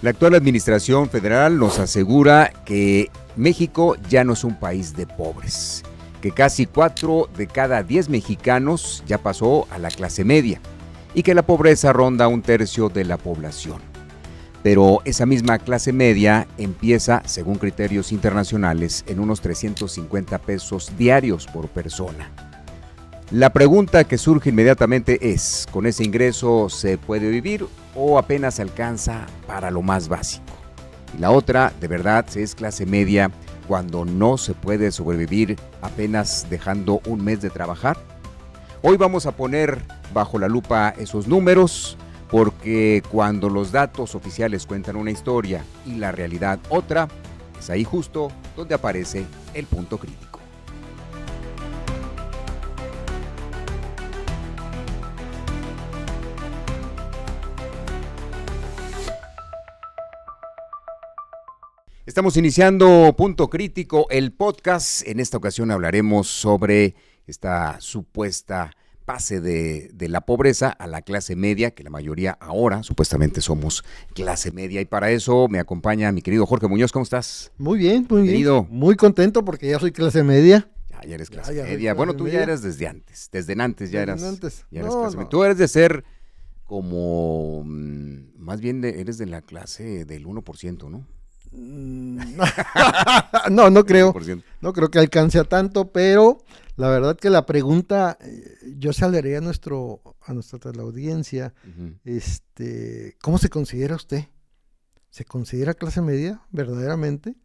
La actual administración federal nos asegura que México ya no es un país de pobres, que casi 4 de cada 10 mexicanos ya pasó a la clase media y que la pobreza ronda 1/3 de la población. Pero esa misma clase media empieza, según criterios internacionales, en unos 350 pesos diarios por persona. La pregunta que surge inmediatamente es, ¿con ese ingreso se puede vivir o apenas alcanza para lo más básico? Y la otra, ¿de verdad se es clase media cuando no se puede sobrevivir apenas dejando un mes de trabajar? Hoy vamos a poner bajo la lupa esos números, porque cuando los datos oficiales cuentan una historia y la realidad otra, es ahí justo donde aparece el punto crítico. Estamos iniciando Punto Crítico, el podcast. En esta ocasión hablaremos sobre esta supuesta pase de la pobreza a la clase media, que la mayoría ahora supuestamente somos clase media. Y para eso me acompaña mi querido Jorge Muñoz. ¿Cómo estás? Muy bien, muy Querido. bien. Muy contento porque ya soy clase media. Ya eres clase Ya media. Bueno, tú media. ya eres desde antes. Desde antes ya eras. Ya eras No, clase no. media. Tú eres de ser como, más bien eres de la clase del 1%, ¿no? No creo. 1%. No creo que alcance a tanto, pero la verdad que la pregunta, yo se la haré a nuestra audiencia. Uh-huh. ¿Cómo se considera usted? ¿Se considera clase media verdaderamente?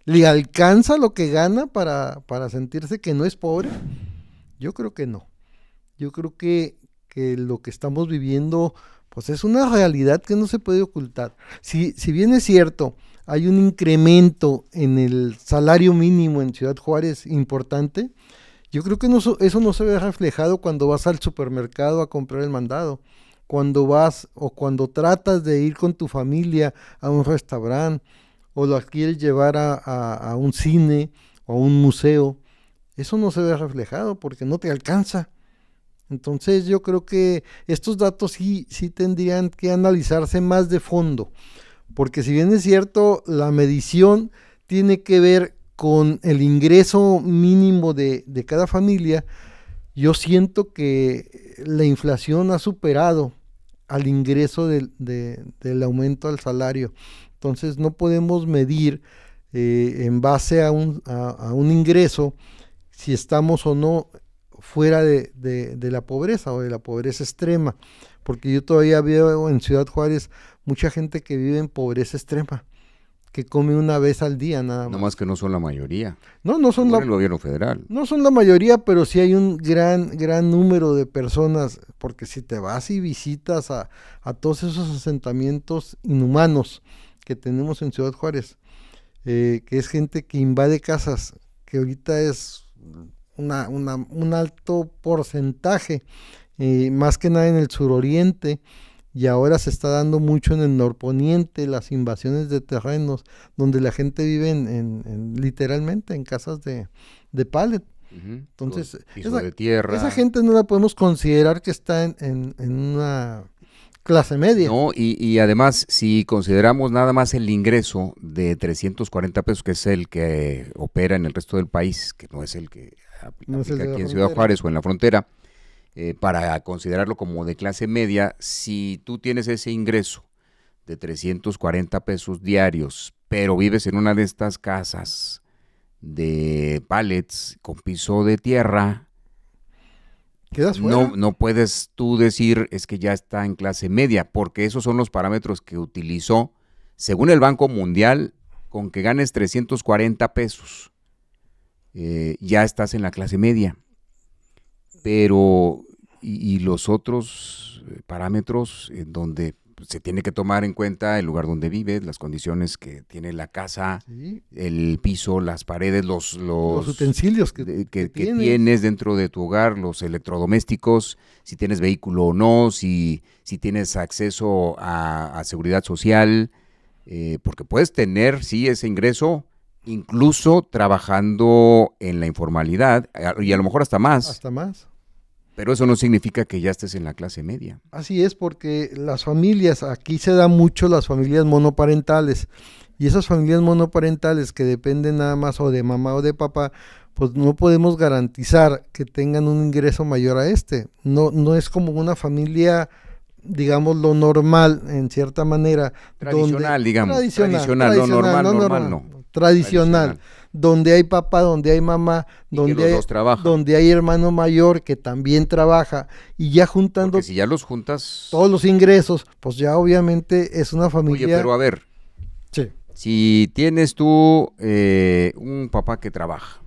¿Le alcanza lo que gana para sentirse que no es pobre? Yo creo que no. Yo creo que lo que estamos viviendo pues es una realidad que no se puede ocultar. Si bien es cierto, hay un incremento en el salario mínimo en Ciudad Juárez importante, yo creo que eso no se ve reflejado cuando vas al supermercado a comprar el mandado, cuando vas o cuando tratas de ir con tu familia a un restaurante o lo quieres llevar a un cine o a un museo. Eso no se ve reflejado porque no te alcanza. Entonces yo creo que estos datos sí tendrían que analizarse más de fondo, porque si bien es cierto, la medición tiene que ver con el ingreso mínimo de cada familia, yo siento que la inflación ha superado al ingreso del aumento al salario. Entonces no podemos medir en base a un ingreso si estamos o no fuera de la pobreza o de la pobreza extrema, porque yo todavía veo en Ciudad Juárez mucha gente que vive en pobreza extrema, que come una vez al día nada más. No más que no son la mayoría. No son el gobierno federal. No son la mayoría, pero sí hay un gran número de personas, porque si te vas y visitas a todos esos asentamientos inhumanos que tenemos en Ciudad Juárez, que es gente que invade casas, que ahorita es un alto porcentaje, más que nada en el suroriente, y ahora se está dando mucho en el norponiente, las invasiones de terrenos, donde la gente vive literalmente en casas de pallet. Uh-huh. Entonces, piso de tierra. Esa gente no la podemos considerar que está en una clase media. No, y además, si consideramos nada más el ingreso de 340 pesos, que es el que opera en el resto del país, que no es el que aplica aquí en Ciudad Juárez o en la frontera, para considerarlo como de clase media, si tú tienes ese ingreso de 340 pesos diarios, pero vives en una de estas casas de pallets con piso de tierra, ¿quedas fuera? No puedes tú decir es que ya está en clase media, porque esos son los parámetros que utilizó, según el Banco Mundial, con que ganes 340 pesos, ya estás en la clase media. Pero, y los otros parámetros donde se tiene que tomar en cuenta el lugar donde vives, las condiciones que tiene la casa, Sí. el piso, las paredes, los utensilios que tienes dentro de tu hogar, los electrodomésticos, si tienes vehículo o no, si tienes acceso a seguridad social, porque puedes tener, sí, ese ingreso, incluso trabajando en la informalidad, y a lo mejor hasta más. Hasta más. Pero eso no significa que ya estés en la clase media. Así es, porque las familias, aquí se da mucho las familias monoparentales, y esas familias monoparentales que dependen nada más o de mamá o de papá, pues no podemos garantizar que tengan un ingreso mayor a este. No, no es como una familia, digamos, lo normal, en cierta manera. Tradicional, digamos. Tradicional, no normal, no. Tradicional, donde hay papá, donde hay mamá, los dos trabajan. donde hay hermano mayor que también trabaja, y ya juntando Porque si ya los juntas... todos los ingresos, pues ya obviamente es una familia... Oye, pero a ver, sí. Si tienes tú un papá que trabaja,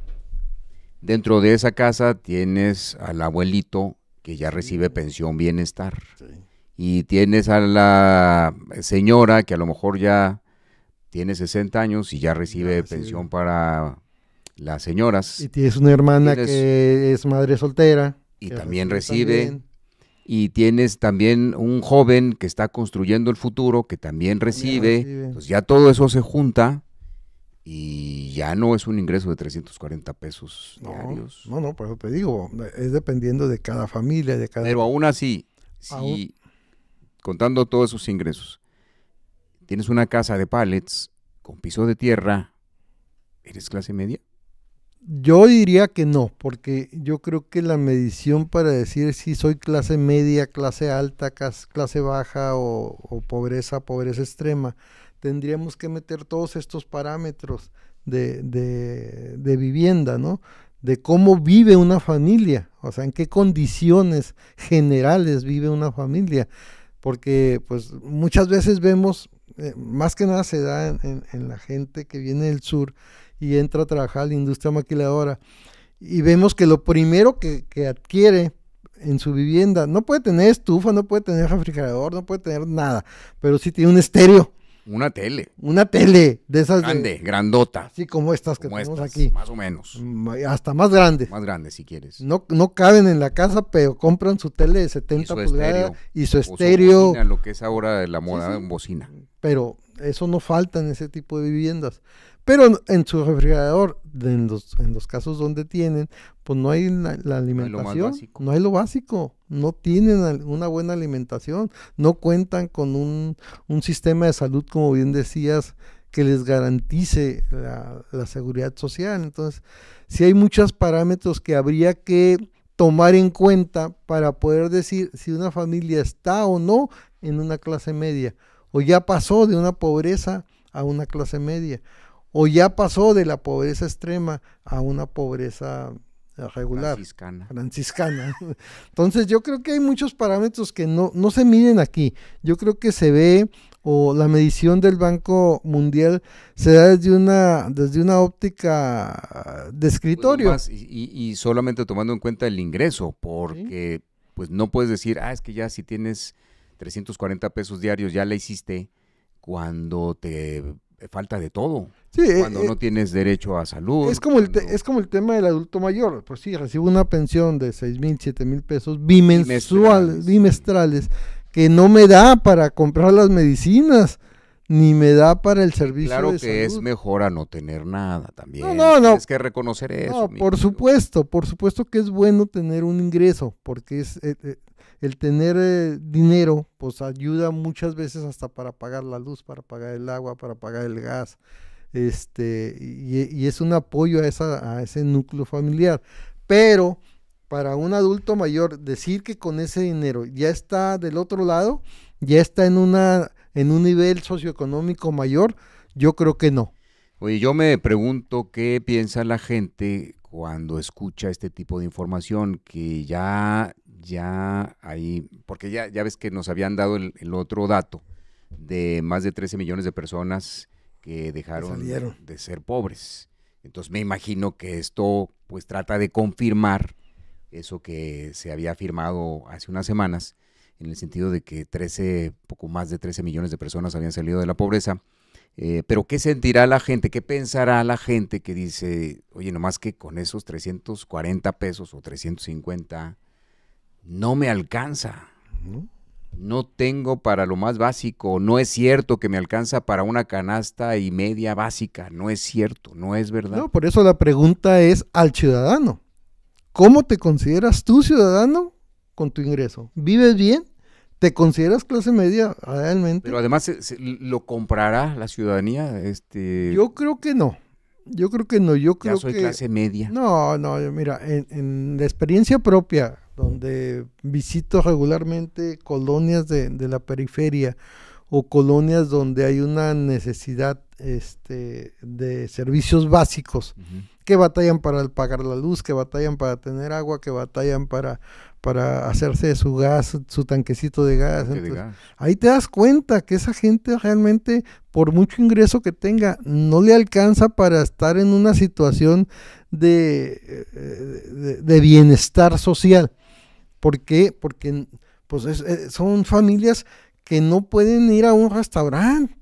dentro de esa casa tienes al abuelito que ya recibe pensión bienestar, y tienes a la señora que a lo mejor ya tiene 60 años y ya recibe pensión para las señoras. Y tienes una hermana que es madre soltera. Y también recibe. Y tienes también un joven que está construyendo el futuro, que también recibe. Pues ya todo eso se junta y ya no es un ingreso de 340 pesos diarios. No, por eso te digo, es dependiendo de cada familia, de cada... Pero aún así, si contando todos esos ingresos, tienes una casa de pallets con piso de tierra, ¿eres clase media? Yo diría que no, porque yo creo que la medición para decir si soy clase media, clase alta, clase baja o pobreza extrema, tendríamos que meter todos estos parámetros de vivienda, ¿no? De cómo vive una familia, o sea, en qué condiciones generales vive una familia, porque pues muchas veces vemos, más que nada se da en la gente que viene del sur y entra a trabajar a la industria maquiladora, y vemos que lo primero que adquiere en su vivienda, no puede tener estufa, no puede tener refrigerador, no puede tener nada, pero sí tiene un estéreo. Una tele de esas grande, grandota. Así como estas que tenemos aquí. Más o menos. Hasta más grande. Más grande si quieres. No caben en la casa, pero compran su tele de 70 pulgadas y su estéreo. Bocina, lo que es ahora la moda, bocina. Pero eso no falta en ese tipo de viviendas. Pero en su refrigerador, en los casos donde tienen, pues no hay la alimentación, no hay lo básico, no tienen una buena alimentación, no cuentan con un sistema de salud, como bien decías, que les garantice la seguridad social. Entonces, sí hay muchos parámetros que habría que tomar en cuenta para poder decir si una familia está o no en una clase media, o ya pasó de una pobreza a una clase media, o ya pasó de la pobreza extrema a una pobreza regular, franciscana. Entonces yo creo que hay muchos parámetros que no se miden aquí. Yo creo que se ve, o la medición del Banco Mundial se da desde una óptica de escritorio. Pues y solamente tomando en cuenta el ingreso, porque pues no puedes decir, es que ya si tienes 340 pesos diarios ya la hiciste, cuando te falta de todo. Sí, cuando no tienes derecho a salud. Es como el tema del adulto mayor. Pues sí, recibe una pensión de 6,000, 7,000 pesos bimestrales, que no me da para comprar las medicinas, ni me da para el servicio de salud. Claro que es mejor a no tener nada también. No. Tienes que reconocer eso. No, por supuesto que es bueno tener un ingreso, porque es el tener dinero, pues ayuda muchas veces hasta para pagar la luz, para pagar el agua, para pagar el gas. Y es un apoyo a ese núcleo familiar. Pero para un adulto mayor, decir que con ese dinero ya está del otro lado, ya está en un nivel socioeconómico mayor, yo creo que no. Oye, yo me pregunto qué piensa la gente cuando escucha este tipo de información, que ya hay, porque ya ves que nos habían dado el otro dato de más de 13 millones de personas que dejaron de ser pobres. Entonces me imagino que esto pues trata de confirmar eso que se había afirmado hace unas semanas, en el sentido de que poco más de 13 millones de personas habían salido de la pobreza. Pero ¿qué sentirá la gente? ¿Qué pensará la gente que dice, oye, nomás que con esos 340 pesos o 350 no me alcanza? No tengo para lo más básico, no es cierto que me alcanza para una canasta y media básica, no es cierto, no es verdad. No, por eso la pregunta es al ciudadano. ¿Cómo te consideras tú ciudadano con tu ingreso. ¿Vives bien? ¿Te consideras clase media realmente? Pero además, ¿lo comprará la ciudadanía? Yo creo que no. Yo creo que no. Yo creo Ya soy que clase media. no, mira, en la experiencia propia, donde visito regularmente colonias de la periferia o colonias donde hay una necesidad de servicios básicos, Ujú. que batallan para pagar la luz, que batallan para tener agua, que batallan para hacerse su gas, su tanquecito de gas. Tanque de Entonces, gas. ahí te das cuenta que esa gente realmente, por mucho ingreso que tenga, no le alcanza para estar en una situación de bienestar social. ¿Por qué? Porque pues son familias que no pueden ir a un restaurante.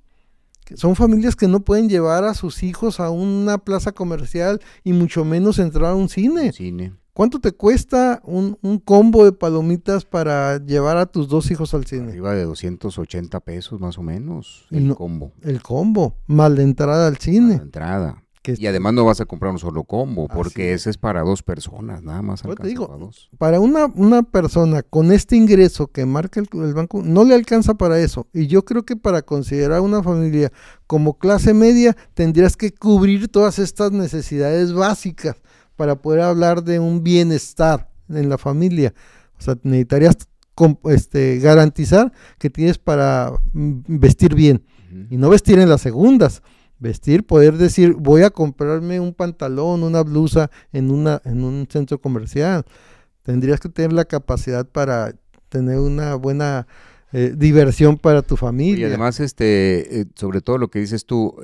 Son familias que no pueden llevar a sus hijos a una plaza comercial y mucho menos entrar a un cine. Cine. ¿Cuánto te cuesta un combo de palomitas para llevar a tus 2 hijos al cine? Arriba de 280 pesos más o menos Y el no- combo. El combo, más la entrada al La cine. entrada. Que Y además no vas a comprar un solo combo, Así porque es. ese es para 2 personas, nada más Pues te alcanza digo, para 2. para una persona con este ingreso que marca el banco, no le alcanza para eso. Y yo creo que para considerar una familia como clase media, tendrías que cubrir todas estas necesidades básicas para poder hablar de un bienestar en la familia. O sea, necesitarías garantizar que tienes para vestir bien. Y no vestir en las segundas. Vestir, poder decir, voy a comprarme un pantalón, una blusa en un centro comercial. Tendrías que tener la capacidad para tener una buena diversión para tu Y familia. además, sobre todo lo que dices tú,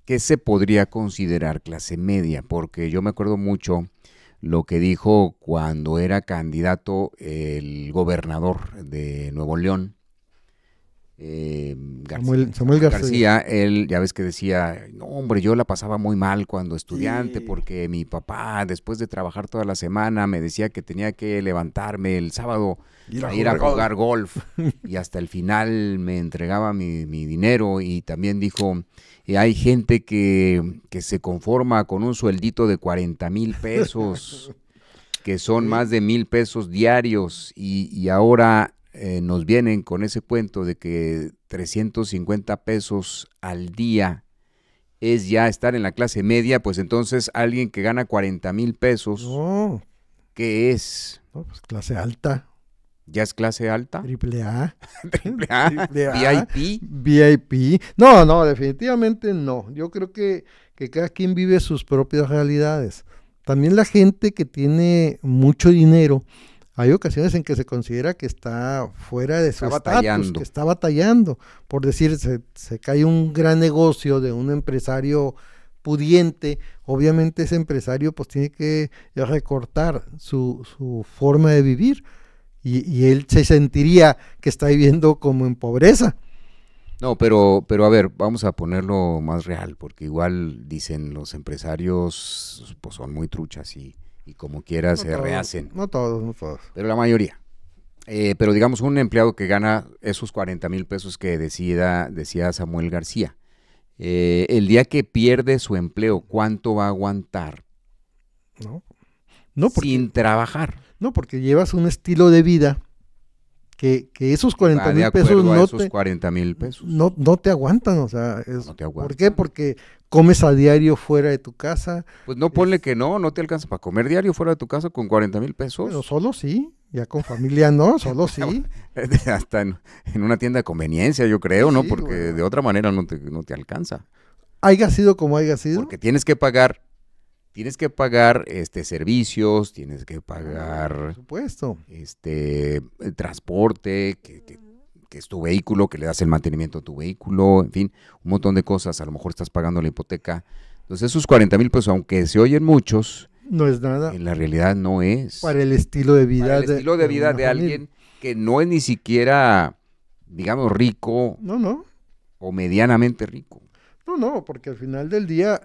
¿qué se podría considerar clase media? Porque yo me acuerdo mucho lo que dijo cuando era candidato el gobernador de Nuevo León, Samuel García. García. Él, ya ves que decía, no hombre, yo la pasaba muy mal cuando estudiante, Sí. porque mi papá, después de trabajar toda la semana, me decía que tenía que levantarme el sábado a ir a jugar golf, y hasta el final me entregaba mi dinero. Y también dijo, hay gente que se conforma con un sueldito de 40,000 pesos, que son Sí. más de 1,000 pesos diarios, y ahora nos vienen con ese cuento de que 350 pesos al día es ya estar en la clase media. Pues entonces alguien que gana 40,000 pesos, No, ¿qué es? pues clase alta, ¿Ya es clase alta? triple A. ¿Triple A? Triple A. ¿VIP? VIP. No, definitivamente no. Yo creo que cada quien vive sus propias realidades. También la gente que tiene mucho dinero, hay ocasiones en que se considera que está fuera de su Está estatus, batallando. que está batallando. Por decir, se cae un gran negocio de un empresario pudiente. Obviamente ese empresario pues tiene que recortar su forma de vivir. Y él se sentiría que está viviendo como en pobreza. No, pero a ver, vamos a ponerlo más real, porque igual dicen los empresarios, pues son muy truchas y como quiera No se todos, rehacen, no todos. pero la mayoría. Pero digamos un empleado que gana esos 40,000 pesos que decía Samuel García, el día que pierde su empleo, ¿cuánto va a aguantar No, porque, sin trabajar? no, porque llevas un estilo de vida que esos Va 40,000 de pesos acuerdo a no esos 40,000 pesos. no te aguantan. O sea, No te aguantan. ¿por qué? Porque comes a diario fuera de tu casa. Pues no, ponle que no te alcanza para comer diario fuera de tu casa con 40,000 pesos. Bueno, solo sí, ya con familia no, solo sí. Hasta en una tienda de conveniencia, yo creo, ¿no? Sí, Porque bueno. de otra manera no te alcanza. Haya sido como haya sido. Porque tienes que pagar servicios, tienes que Por pagar supuesto. el transporte, que es tu vehículo, que le das el mantenimiento a tu vehículo, en fin, un montón de cosas. A lo mejor estás pagando la hipoteca. Entonces esos 40,000 pesos, aunque se oyen muchos, No es nada en la realidad no es. para el estilo de vida. Para el estilo de vida una de familia. alguien que no es ni siquiera, digamos, rico No, o medianamente rico. no, porque al final del día,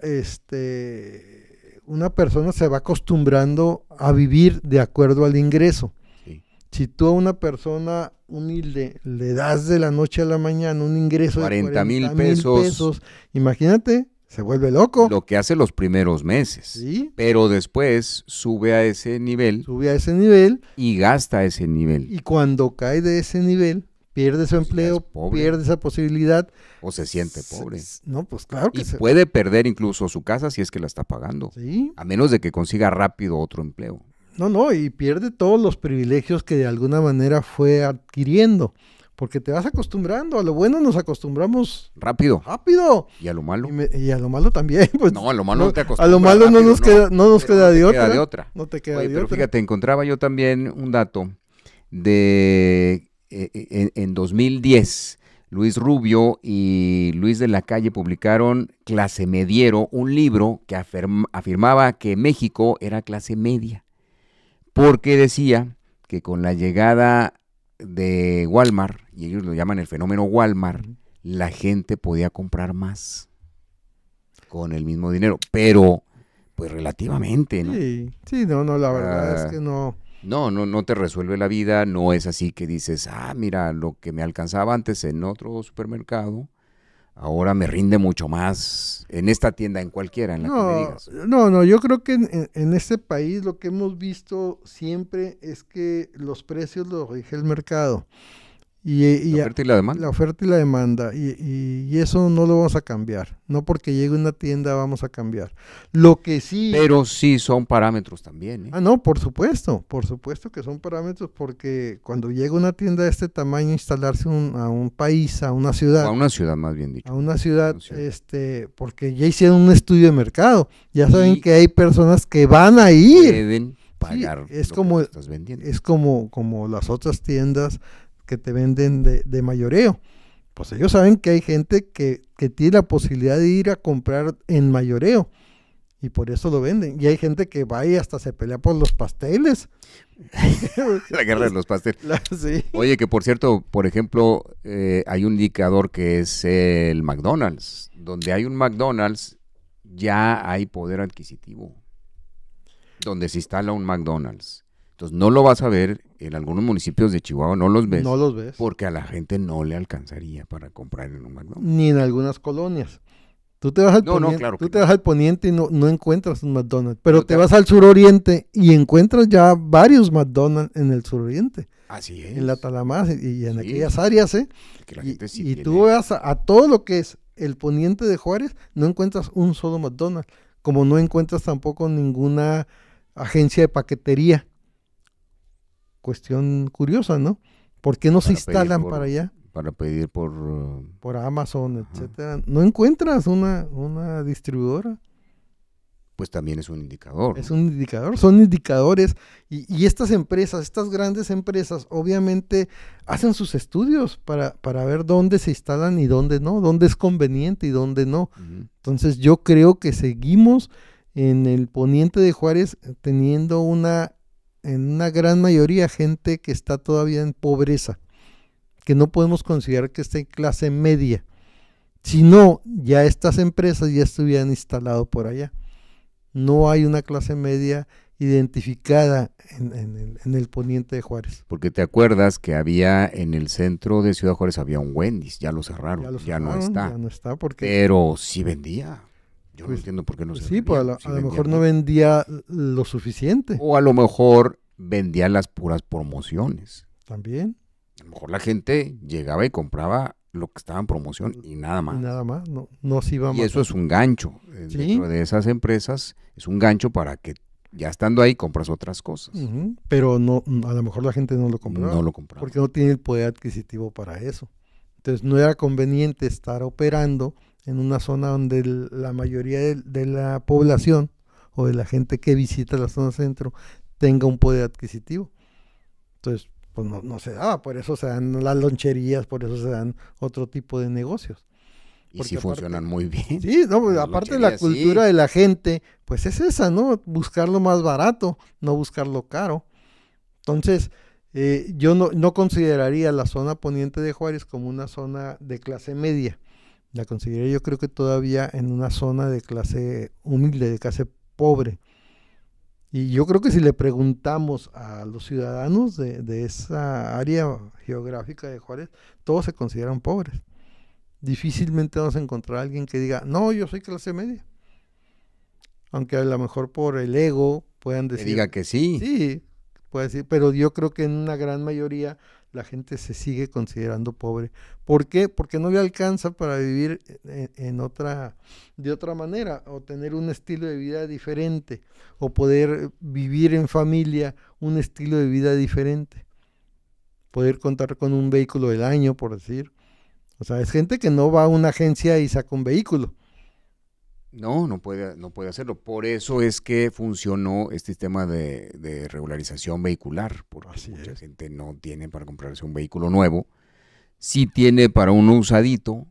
una persona se va acostumbrando a vivir de acuerdo al ingreso. Sí. Si tú a una persona humilde le das de la noche a la mañana un ingreso de 40,000 40,000 pesos, imagínate, se vuelve loco. Lo que hace los primeros meses. Sí. Pero después sube a ese nivel Sube a ese nivel y gasta a ese nivel. y cuando cae de ese nivel, pierde su Pues ya empleo, es pobre. pierde esa posibilidad. O se siente pobre. No, pues claro que Y puede perder incluso su casa si es que la está pagando. Sí. A menos de que consiga rápido otro empleo. No, y pierde todos los privilegios que de alguna manera fue adquiriendo. Porque te vas acostumbrando. A lo bueno nos acostumbramos Rápido. rápido. ¿Y a lo malo? Y a lo malo también. Pues, No, a lo malo no te a acostumbras. lo malo rápido, no nos queda, no nos Pero queda no te de queda otra. de otra. No te queda Oye, de pero otra. fíjate, encontraba yo también un dato de en 2010, Luis Rubio y Luis de la Calle publicaron Clase Mediero, un libro que afirmaba que México era clase media, porque decía que con la llegada de Walmart, y ellos lo llaman el fenómeno Walmart, la gente podía comprar más con el mismo dinero, pero pues relativamente, ¿no? Sí, no, la verdad es que no. No te resuelve la vida, no es así que dices, mira, lo que me alcanzaba antes en otro supermercado, ahora me rinde mucho más en esta tienda, en cualquiera, en la que me digas. No, yo creo que en este país lo que hemos visto siempre es que los precios los rige el mercado. La oferta y la demanda. La oferta y la demanda. Y eso no lo vamos a cambiar. No porque llegue una tienda vamos a cambiar. Lo que sí... Pero sí son parámetros también, ¿eh? No, por supuesto que son parámetros porque cuando llega una tienda de este tamaño, instalarse a un país, a una ciudad. O a una ciudad, más bien dicho. A una ciudad, porque ya hicieron un estudio de mercado. Ya saben que hay personas que van a ir. Pueden pagar es lo como, que estás vendiendo. Es como las otras tiendas que te venden de mayoreo. Pues ellos saben que hay gente que tiene la posibilidad de ir a comprar en mayoreo y por eso lo venden. Y hay gente que va y hasta se pelea por los pasteles. La guerra de los pasteles. Sí. Oye, que por cierto, por ejemplo, hay un indicador que es el McDonald's. Donde hay un McDonald's, ya hay poder adquisitivo. Donde se instala un McDonald's. Entonces no lo vas a ver en algunos municipios de Chihuahua, no los ves. No los ves. Porque a la gente no le alcanzaría para comprar en un McDonald's. Ni en algunas colonias. Tú te vas al poniente, claro tú que te no. vas al poniente y no encuentras un McDonald's. Pero No te vas al suroriente y encuentras ya varios McDonald's en el suroriente. Así es. En la Talamás y en Sí. aquellas áreas, Que la gente sí y tiene- tú vas a todo lo que es el poniente de Juárez, no encuentras un solo McDonald's, como no encuentras tampoco ninguna agencia de paquetería. Cuestión curiosa, ¿no? ¿Por qué no se Para pedir instalan por- para allá? Para pedir por... Por Amazon, Ajá. etcétera. No encuentras una distribuidora. Pues también es un indicador. Es un indicador, son indicadores y estas empresas, estas grandes empresas, obviamente hacen sus estudios para ver dónde se instalan y dónde no, dónde es conveniente y dónde no. Ujú. Entonces yo creo que seguimos en el poniente de Juárez teniendo en una gran mayoría gente que está todavía en pobreza, que no podemos considerar que esté en clase media. Si no, ya estas empresas ya estuvieran instalado por allá. No hay una clase media identificada en el poniente de Juárez. Porque te acuerdas que había en el centro de Ciudad Juárez había un Wendy's, ya lo cerraron, ya no cerraron, está. Ya no está porque... Pero sí vendía. Yo no Pues, entiendo por qué no pues se sí, vendía. pues Sí a lo vendía mejor no mucho. vendía lo suficiente O a lo mejor vendía las puras promociones. también. A lo mejor la gente llegaba y compraba lo que estaba en promoción y nada más. Y nada más, no se iba Y más. eso es un gancho. Sí. Dentro de esas empresas es un gancho para que ya estando ahí compras otras cosas. Ujú, pero no, a lo mejor la gente no lo compraba. No lo compraba. Porque no tiene el poder adquisitivo para eso. Entonces no era conveniente estar operando en una zona donde la mayoría de la población o de la gente que visita la zona centro tenga un poder adquisitivo. Entonces, pues no se daba, por eso se dan las loncherías, por eso se dan otro tipo de negocios. Y porque sí aparte- funcionan muy bien. Sí, no, pues, Las aparte de la loncherías, sí. cultura de la gente, pues es esa, ¿no? Buscar lo más barato, no buscar lo caro. Entonces, yo no consideraría la zona poniente de Juárez como una zona de clase media. La consideraría yo creo que todavía en una zona de clase humilde, de clase pobre. Y yo creo que si le preguntamos a los ciudadanos de esa área geográfica de Juárez, todos se consideran pobres. difícilmente vamos a encontrar a alguien que diga, no, yo soy clase media. Aunque a lo mejor por el ego puedan Que decir. diga que sí. Sí, puede decir, pero yo creo que en una gran mayoría la gente se sigue considerando pobre. ¿Por qué? Porque no le alcanza para vivir de otra manera, o tener un estilo de vida diferente, o poder vivir en familia un estilo de vida diferente. Poder contar con un vehículo del año, por decir. O sea, es gente que no va a una agencia y saca un vehículo. No puede hacerlo. Por eso es que funcionó este sistema de regularización vehicular, porque Así mucha es. gente no tiene para comprarse un vehículo nuevo, sí tiene para un usadito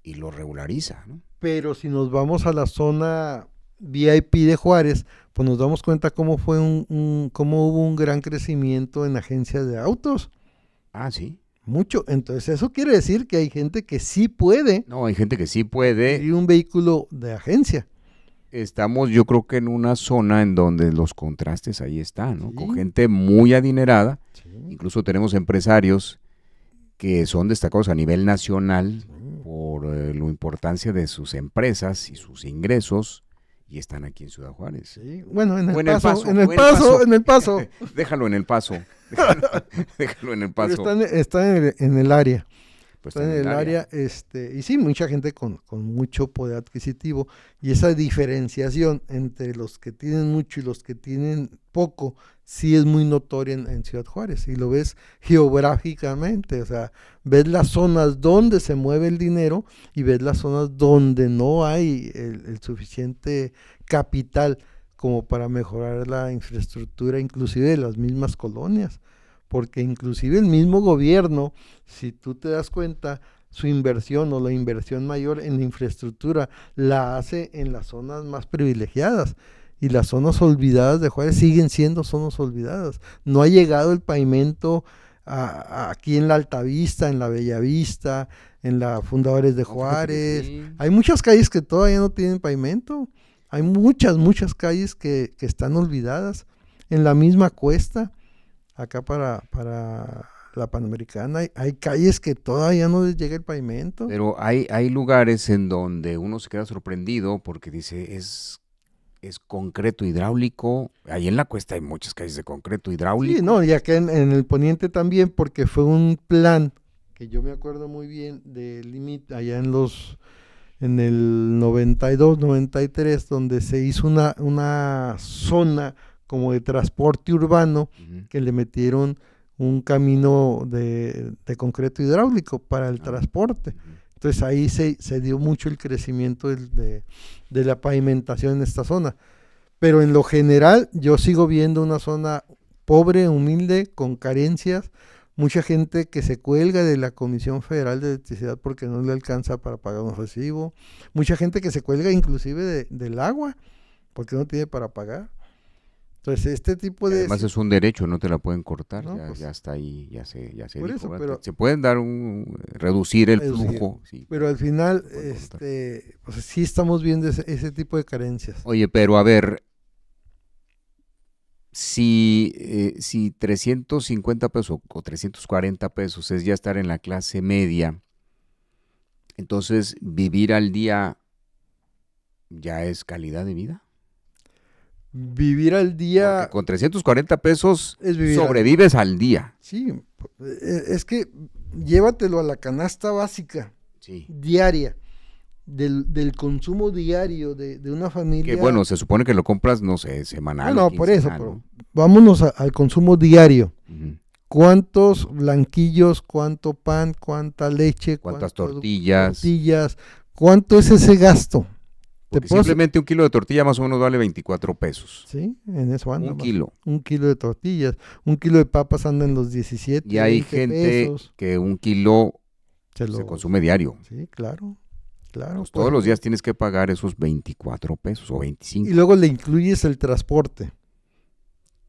y lo regulariza, ¿no? Pero si nos vamos a la zona VIP de Juárez, pues nos damos cuenta cómo fue cómo hubo un gran crecimiento en agencias de autos. Ah, sí. Mucho. Entonces eso quiere decir que hay gente que sí puede No, hay gente que sí puede. adquirir un vehículo de agencia. Estamos, yo creo que en una zona en donde los contrastes ahí están, ¿no? Sí. Con gente muy adinerada. Sí. Incluso tenemos empresarios que son destacados a nivel nacional Sí. por la importancia de sus empresas y sus ingresos, y están aquí en Ciudad Juárez. Sí. Bueno, en O el Paso, en el Paso. Déjalo en el Paso. Déjalo en el Pero Paso. está en el área. Pues Está en el área, y sí, mucha gente con mucho poder adquisitivo, y esa diferenciación entre los que tienen mucho y los que tienen poco, sí es muy notoria en Ciudad Juárez, y lo ves geográficamente, o sea, ves las zonas donde se mueve el dinero y ves las zonas donde no hay el suficiente capital como para mejorar la infraestructura, inclusive de las mismas colonias. Porque inclusive el mismo gobierno, si tú te das cuenta, su inversión o la inversión mayor en la infraestructura la hace en las zonas más privilegiadas, y las zonas olvidadas de Juárez siguen siendo zonas olvidadas. No ha llegado el pavimento aquí en la Altavista, en la Bellavista, en la Fundadores de Juárez. Sí. Hay muchas calles que todavía no tienen pavimento. Hay muchas calles que están olvidadas. En la misma Cuesta, acá para la Panamericana, hay calles que todavía no les llega el pavimento. Pero hay lugares en donde uno se queda sorprendido porque dice, es concreto hidráulico. Ahí en la Cuesta hay muchas calles de concreto hidráulico. Sí, no, y acá en el poniente también, porque fue un plan que yo me acuerdo muy bien de límite allá en el 92, 93, donde se hizo una zona como de transporte urbano, Ujú. que le metieron un camino de concreto hidráulico para el transporte. Ujú. Entonces ahí se dio mucho el crecimiento de la pavimentación en esta zona. Pero en lo general yo sigo viendo una zona pobre, humilde, con carencias, mucha gente que se cuelga de la Comisión Federal de Electricidad porque no le alcanza para pagar un recibo, mucha gente que se cuelga inclusive del agua porque no tiene para pagar. Entonces, este tipo Y de... además es un derecho, no te la pueden cortar, No, ya, pues, ya está ahí, ya se por dijo, eso, ¿verdad? pero- Se pueden dar reducir el Reducir. flujo, sí. Pero al final, pueden cortar. pues sí estamos viendo ese tipo de carencias. Oye, pero a ver, si 350 pesos o 340 pesos es ya estar en la clase media, entonces vivir al día ya es calidad de vida. Vivir al día Porque con 340 pesos es vivir sobrevives al día. Sí, es que llévatelo a la canasta básica, Sí. diaria, del consumo diario de una familia. Que bueno, se supone que lo compras, no sé, semanal. No, o por eso, quincenal, pero vámonos al consumo diario. ¿no? Ujú. ¿Cuántos blanquillos, cuánto pan, cuánta leche, ¿Cuántas cuántas tortillas? ¿Cuánto es ese gasto? Porque puedo simplemente un kilo de tortilla más o menos vale 24 pesos. Sí, en eso anda. Un kilo. Un kilo de tortillas, un kilo de papas anda en los 17, Y hay 20 gente pesos. que un kilo Se se consume diario. Sí, claro. Pues todos los días tienes que pagar esos 24 pesos o 25, Y luego le incluyes el transporte.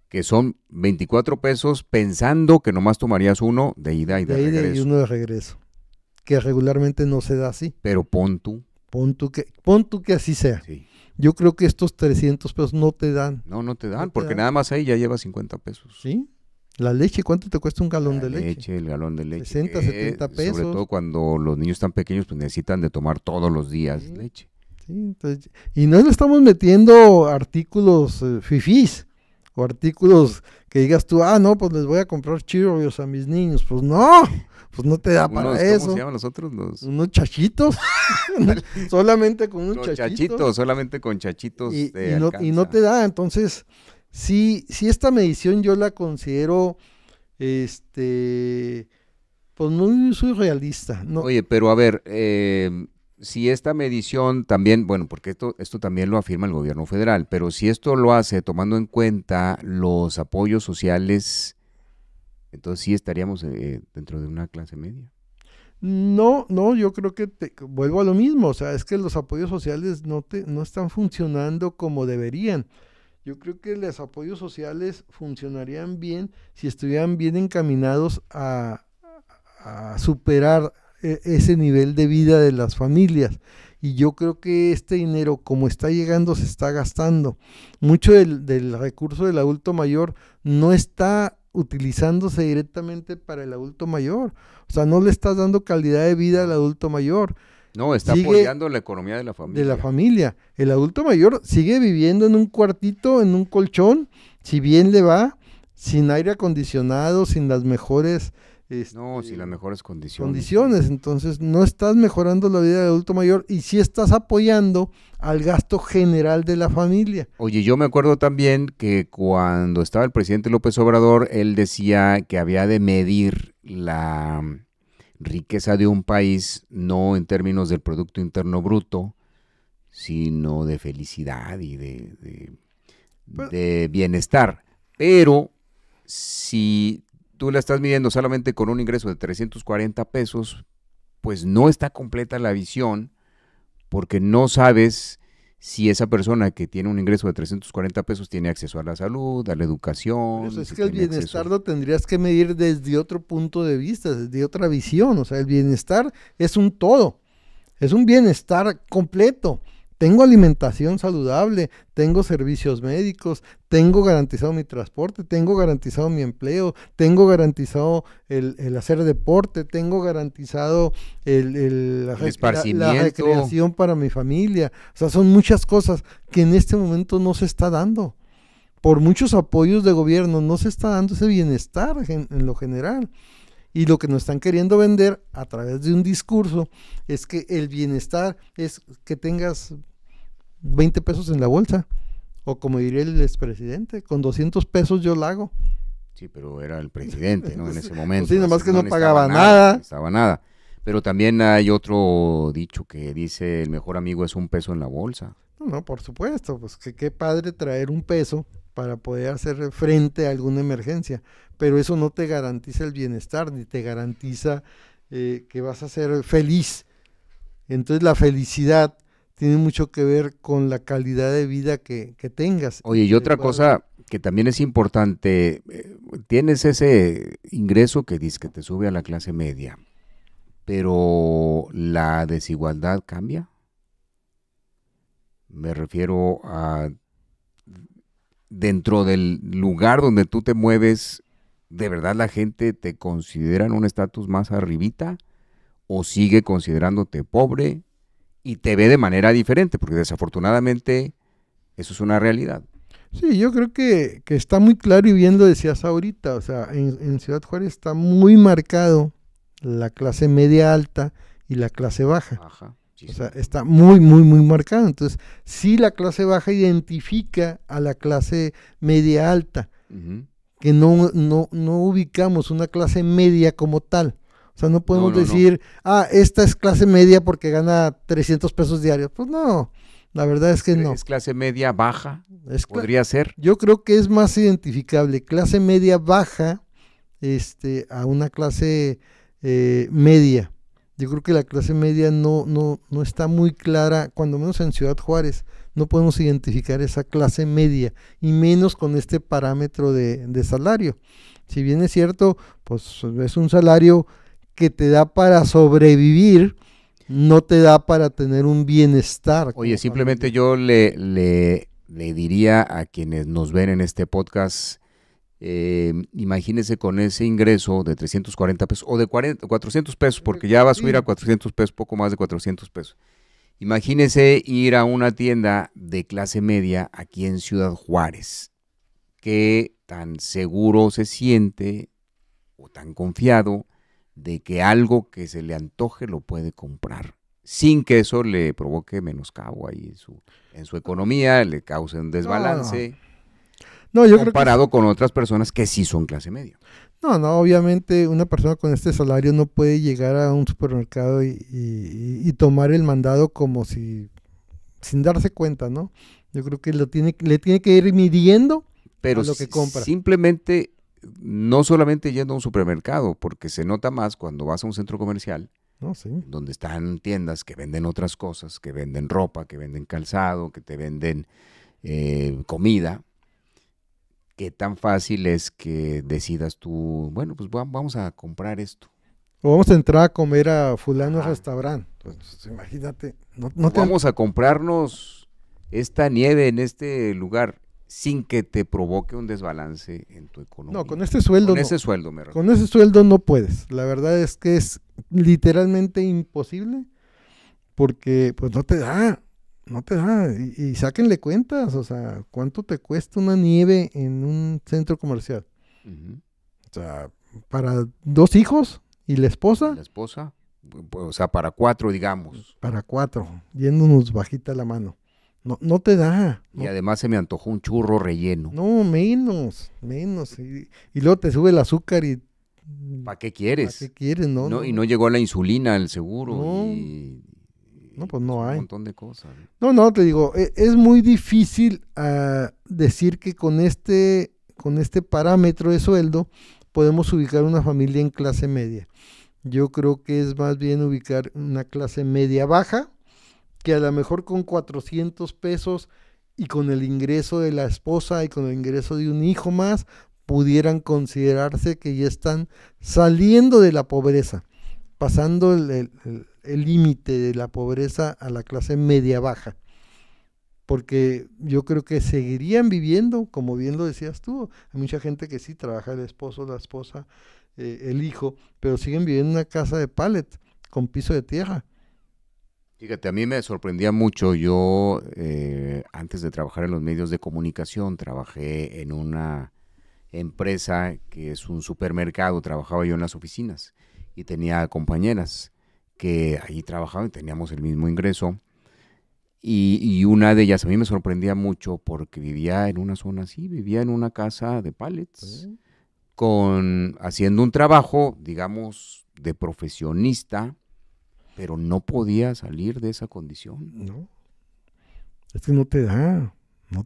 que son 24 pesos pensando que nomás tomarías uno de ida y de De ida y regreso. uno de regreso. Que regularmente no se da así. Pero pon tú. Pon tú que así sea. Sí. Yo creo que estos 300 pesos no te dan. No te dan, No te porque dan. nada más ahí ya llevas 50 pesos. ¿Sí? La leche, ¿cuánto te cuesta un galón de leche? El galón de leche. 60, 70 pesos. Sobre todo cuando los niños están pequeños, pues necesitan de tomar todos los días leche. Sí, entonces, y no le estamos metiendo artículos fifís o artículos que digas tú, no, pues les voy a comprar Cheerios a mis niños. Pues no te da para eso. ¿Cómo se llaman los otros? Unos chachitos. Solamente con unos chachitos. Solamente con chachitos. Y no te da. Entonces, sí, esta medición yo la considero, pues muy surrealista. ¿No? Oye, pero a ver, si esta medición también, bueno, porque esto también lo afirma el gobierno federal, pero si esto lo hace tomando en cuenta los apoyos sociales, entonces sí estaríamos dentro de una clase media. No, yo creo que vuelvo a lo mismo, o sea, es que los apoyos sociales no están funcionando como deberían. Yo creo que los apoyos sociales funcionarían bien si estuvieran bien encaminados a superar ese nivel de vida de las familias. Y yo creo que este dinero, como está llegando, se está gastando. Mucho del recurso del adulto mayor no está utilizándose directamente para el adulto mayor. O sea, no le estás dando calidad de vida al adulto mayor. No, está apoyando la economía de la familia. De la familia. El adulto mayor sigue viviendo en un cuartito, en un colchón, si bien le va, sin aire acondicionado, sin las mejores... sin las mejores condiciones. Entonces no estás mejorando la vida del adulto mayor y sí estás apoyando al gasto general de la familia. Oye, yo me acuerdo también que cuando estaba el presidente López Obrador, él decía que había de medir la riqueza de un país no en términos del Producto Interno Bruto, sino de felicidad y de bienestar. Pero si tú la estás midiendo solamente con un ingreso de 340 pesos, pues no está completa la visión, porque no sabes si esa persona que tiene un ingreso de 340 pesos tiene acceso a la salud, a la educación. Eso es que el bienestar lo tendrías que medir desde otro punto de vista, desde otra visión. O sea, el bienestar es un todo, es un bienestar completo. Tengo alimentación saludable, tengo servicios médicos, tengo garantizado mi transporte, tengo garantizado mi empleo, tengo garantizado el hacer deporte, tengo garantizado la recreación para mi familia. O sea, son muchas cosas que en este momento no se está dando. Por muchos apoyos de gobierno no se está dando ese bienestar en lo general. Y lo que nos están queriendo vender a través de un discurso es que el bienestar es que tengas 20 pesos en la bolsa, o como diría el expresidente, con 200 pesos yo la hago. Sí, pero era el presidente, ¿no? En ese momento. Sí, nomás que no pagaba nada. No estaba nada. Pero también hay otro dicho que dice, el mejor amigo es un peso en la bolsa. No, por supuesto, pues que qué padre traer un peso para poder hacer frente a alguna emergencia, pero eso no te garantiza el bienestar, ni te garantiza que vas a ser feliz. Entonces la felicidad tiene mucho que ver con la calidad de vida que tengas. Oye, y otra cosa que también es importante, tienes ese ingreso que dice que te sube a la clase media, pero la desigualdad cambia. Me refiero a dentro del lugar donde tú te mueves, ¿de verdad la gente te considera en un estatus más arribita o sigue considerándote pobre y te ve de manera diferente? Porque desafortunadamente eso es una realidad. Sí, yo creo que está muy claro y bien lo decías ahorita, o sea, en Ciudad Juárez está muy marcado la clase media alta y la clase baja. Ajá. Sí, o sea, está muy, muy, muy marcado. Entonces, sí la clase baja identifica a la clase media alta, que no ubicamos una clase media como tal. O sea, no podemos decir, esta es clase media porque gana 300 pesos diarios. Pues no, la verdad es que no. ¿Es clase media baja? ¿Podría ser? Yo creo que es más identificable clase media baja a una clase media. Yo creo que la clase media no está muy clara, cuando menos en Ciudad Juárez, no podemos identificar esa clase media, y menos con este parámetro de salario. Si bien es cierto, pues es un salario que te da para sobrevivir, no te da para tener un bienestar. Oye, simplemente yo le diría a quienes nos ven en este podcast Imagínese con ese ingreso de 340 pesos o de 400 pesos, porque ya va a subir a 400 pesos, poco más de 400 pesos. Imagínese ir a una tienda de clase media aquí en Ciudad Juárez. ¿Qué tan seguro se siente o tan confiado de que algo que se le antoje lo puede comprar, sin que eso le provoque menoscabo ahí en su economía, le cause un desbalance, no, yo comparado con otras personas que sí son clase media? No, obviamente una persona con este salario no puede llegar a un supermercado y tomar el mandado como si, sin darse cuenta, ¿no? Yo creo que le tiene que ir midiendo pero a lo que compra. Simplemente, no solamente yendo a un supermercado, porque se nota más cuando vas a un centro comercial, no, sí, donde están tiendas que venden otras cosas, que venden ropa, que venden calzado, que te venden comida. ¿Qué tan fácil es que decidas tú, bueno, pues vamos a comprar esto? O vamos a entrar a comer a fulano restaurante. Pues, imagínate. Vamos a comprarnos esta nieve en este lugar sin que te provoque un desbalance en tu economía. No, con este sueldo no. Ese sueldo, me refiero. Con ese sueldo no puedes. La verdad es que es literalmente imposible porque pues no te da. Y sáquenle cuentas, o sea, ¿cuánto te cuesta una nieve en un centro comercial? O sea, para 2 hijos y la esposa. La esposa, o sea, para 4, digamos. Para 4, yéndonos bajita la mano. No te da. Y además se me antojó un churro relleno. No, menos. Y luego te sube el azúcar y... ¿Para qué quieres? ¿Para qué quieres? No. Y no llegó la insulina, el seguro. No, pues no hay. Un montón de cosas. No, te digo, es muy difícil decir que con este parámetro de sueldo podemos ubicar una familia en clase media. Yo creo que es más bien ubicar una clase media baja, que a lo mejor con 400 pesos y con el ingreso de la esposa y con el ingreso de un hijo más, pudieran considerarse que ya están saliendo de la pobreza, pasando el límite de la pobreza a la clase media baja. Porque yo creo que seguirían viviendo, como bien lo decías tú, hay mucha gente que sí trabaja, el esposo, la esposa, el hijo, pero siguen viviendo en una casa de pallet con piso de tierra. Fíjate, a mí me sorprendía mucho. Yo, antes de trabajar en los medios de comunicación, trabajé en una empresa que es un supermercado, trabajaba yo en las oficinas y tenía compañeras que ahí trabajaban y teníamos el mismo ingreso. Y una de ellas a mí me sorprendía mucho porque vivía en una zona así, vivía en una casa de pallets, haciendo un trabajo, digamos, de profesionista, pero no podía salir de esa condición. No, es que no te da, o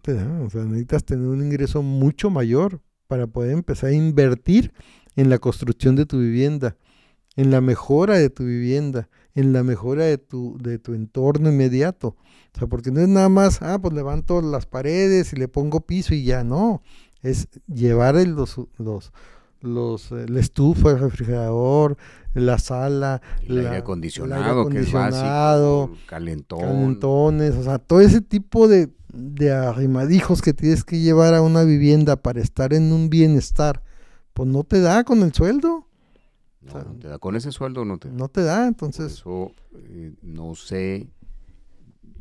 sea, necesitas tener un ingreso mucho mayor para poder empezar a invertir en la construcción de tu vivienda, en la mejora de tu vivienda, en la mejora de tu entorno inmediato. O sea, porque no es nada más, pues levanto las paredes y le pongo piso y ya, no. Es llevar la estufa, el refrigerador, la sala, el aire acondicionado, que es básico, calentones, o sea, todo ese tipo de arrimadijos que tienes que llevar a una vivienda para estar en un bienestar, pues no te da con el sueldo. No, o sea, no te da, con ese sueldo no te da, entonces. Por eso no sé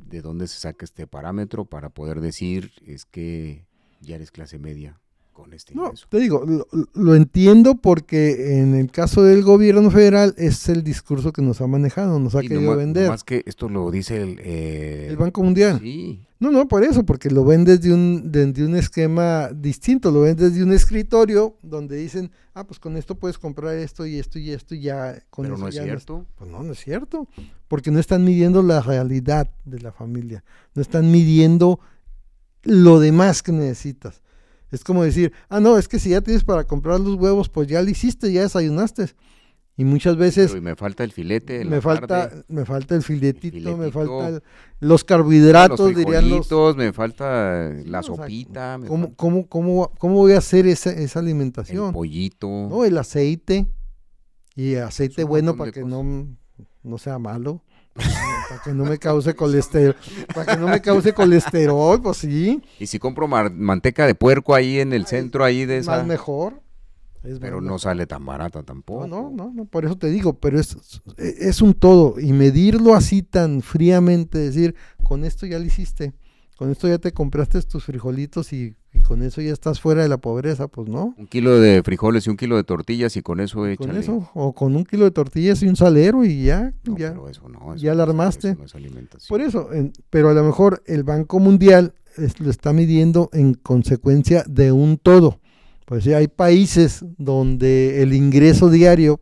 de dónde se saca este parámetro para poder decir es que ya eres clase media con este ingreso. No, te digo, lo entiendo porque en el caso del gobierno federal es el discurso que nos ha manejado, nos ha querido vender. Más que esto lo dice el Banco Mundial. Sí. No, por eso, porque lo ven desde un esquema distinto, lo ven desde un escritorio donde dicen, pues con esto puedes comprar esto y esto y esto y ya. Pero no es cierto. Pues no es cierto, porque no están midiendo la realidad de la familia, no están midiendo lo demás que necesitas. Es como decir, no, es que si ya tienes para comprar los huevos, pues ya lo hiciste, ya desayunaste. Y muchas veces... Pero me falta el filete. Me falta el filetito, me faltan los carbohidratos, dirían los... Me falta la sopita. O sea, ¿cómo voy a hacer esa alimentación? El pollito. No, el aceite. Y aceite bueno para que no sea malo. Para que no me cause colesterol. Para que no me cause colesterol, pues sí. Y si compro manteca de puerco ahí en el centro, ahí de esa... Más mejor. Pero no sale tan barata tampoco. No, por eso te digo, pero es un todo. Y medirlo así tan fríamente, decir, con esto ya lo hiciste, con esto ya te compraste tus frijolitos y con eso ya estás fuera de la pobreza, pues no. 1 kilo de frijoles y 1 kilo de tortillas y con eso échale. Con eso, o con 1 kilo de tortillas y un salero y ya, No, ya, pero eso no, ya la armaste. Eso no es alimentación. Por eso, pero a lo mejor el Banco Mundial lo está midiendo en consecuencia de un todo. Pues sí, hay países donde el ingreso diario,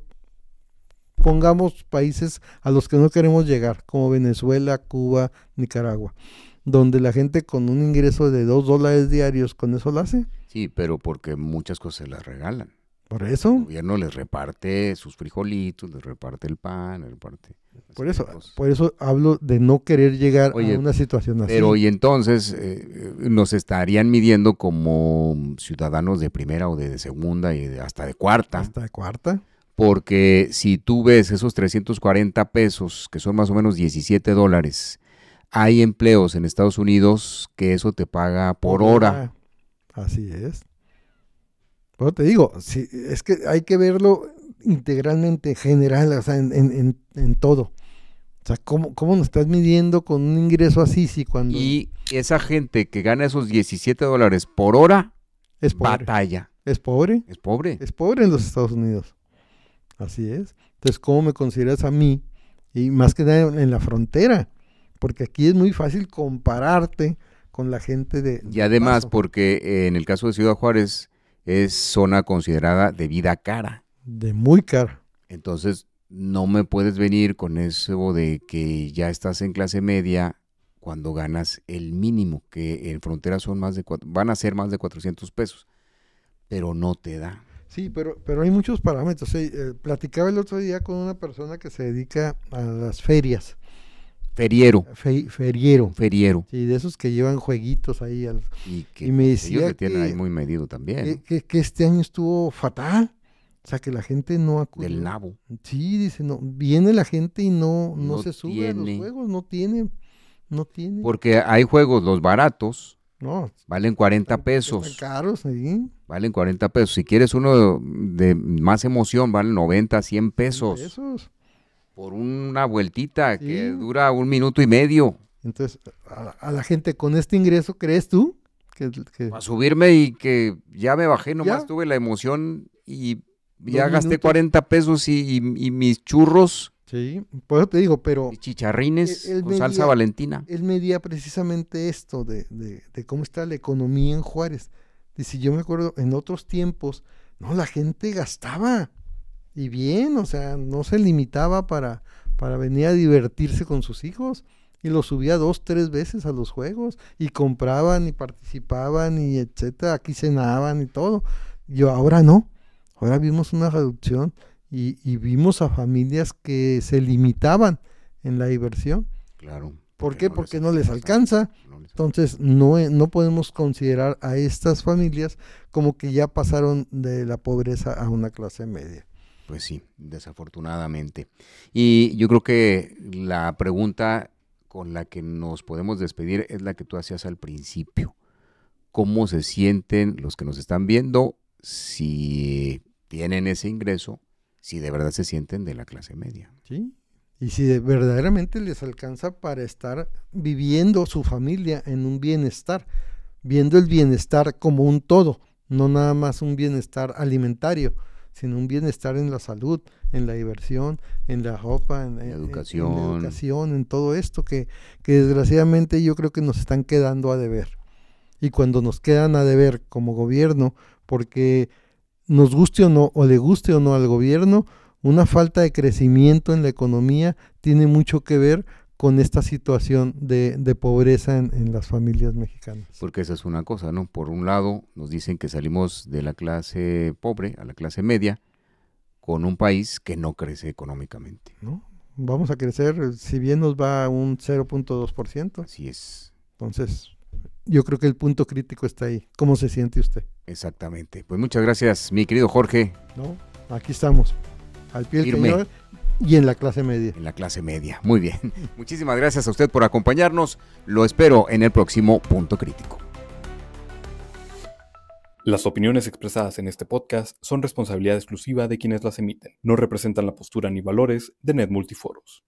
pongamos países a los que no queremos llegar, como Venezuela, Cuba, Nicaragua, donde la gente con un ingreso de $2 diarios, con eso lo hace. Sí, pero porque muchas cosas se las regalan. Por El eso, gobierno les reparte sus frijolitos, les reparte el pan, les reparte... por eso hablo de no querer llegar Oye, a una situación así. Pero y entonces nos estarían midiendo como ciudadanos de primera o de segunda y hasta de cuarta. Hasta de cuarta. Porque si tú ves esos 340 pesos, que son más o menos $17, hay empleos en Estados Unidos que eso te paga por hora. Así es. Pero te digo, sí, es que hay que verlo integralmente, general, o sea, en todo. O sea, ¿cómo nos estás midiendo con un ingreso así si cuando... Y esa gente que gana esos $17 por hora, es pobre. batalla. ¿Es pobre? Es pobre. Es pobre en los Estados Unidos. Así es. Entonces, ¿cómo me consideras a mí? Y más que nada en la frontera. Porque aquí es muy fácil compararte con la gente de... Y además, paso. porque en el caso de Ciudad Juárez es zona considerada de vida cara. De muy cara. Entonces, no me puedes venir con eso de que ya estás en clase media cuando ganas el mínimo, que en frontera son van a ser más de 400 pesos, pero no te da. Sí, pero hay muchos parámetros. Platicaba el otro día con una persona que se dedica a las ferias. Feriero. Feriero. Sí, de esos que llevan jueguitos ahí. Y me decía ellos le tienen ahí muy medido también. Que este año estuvo fatal. O sea, que la gente no acudió. Del nabo. Sí, dice, no, viene la gente y no se sube tiene. a los juegos, no tiene. Porque hay juegos, los baratos, no, valen 40 pesos. Están caros, sí. Valen 40 pesos. Si quieres uno de más emoción, valen 90, 100 pesos. 100 pesos. Por una vueltita Sí. que dura 1 minuto y medio. Entonces, a la gente con este ingreso, ¿crees tú? Que Para subirme y que ya me bajé, nomás ¿Ya? tuve la emoción y ya 2 gasté minutos. 40 pesos y mis churros Sí, por eso te digo, pero y chicharrines Él con salsa medía- Valentina. él medía precisamente esto de cómo está la economía en Juárez. Dice, yo me acuerdo en otros tiempos, no, la gente gastaba y bien, o sea, no se limitaba para venir a divertirse con sus hijos y los subía 2, 3 veces a los juegos y compraban y participaban y etcétera, aquí cenaban y todo. Yo ahora no, ahora vimos una reducción y vimos a familias que se limitaban en la diversión. Claro. ¿Por qué? Porque no les alcanza. Entonces no podemos considerar a estas familias como que ya pasaron de la pobreza a una clase media. Pues sí, desafortunadamente. Y yo creo que la pregunta con la que nos podemos despedir es la que tú hacías al principio. ¿Cómo se sienten los que nos están viendo si tienen ese ingreso, si de verdad se sienten de la clase media? ¿Sí? Y si verdaderamente les alcanza para estar viviendo su familia en un bienestar, viendo el bienestar como un todo, no nada más un bienestar alimentario, sino un bienestar en la salud, en la diversión, en la ropa, en la educación, en todo esto que desgraciadamente yo creo que nos están quedando a deber. Y cuando nos quedan a deber como gobierno, porque nos guste o no, o le guste o no al gobierno, una falta de crecimiento en la economía tiene mucho que ver con esta situación de pobreza en las familias mexicanas. Porque esa es una cosa, ¿no? Por un lado nos dicen que salimos de la clase pobre a la clase media con un país que no crece económicamente. ¿No? Vamos a crecer, si bien nos va a un 0.2%. Así es. Entonces, yo creo que el punto crítico está ahí. ¿Cómo se siente usted? Exactamente. Pues muchas gracias, mi querido Jorge. ¿No? Aquí estamos, al pie del cañón. y en la clase media. En la clase media. Muy bien. Muchísimas gracias a usted por acompañarnos. Lo espero en el próximo Punto Crítico. Las opiniones expresadas en este podcast son responsabilidad exclusiva de quienes las emiten. No representan la postura ni valores de Net Multiforos.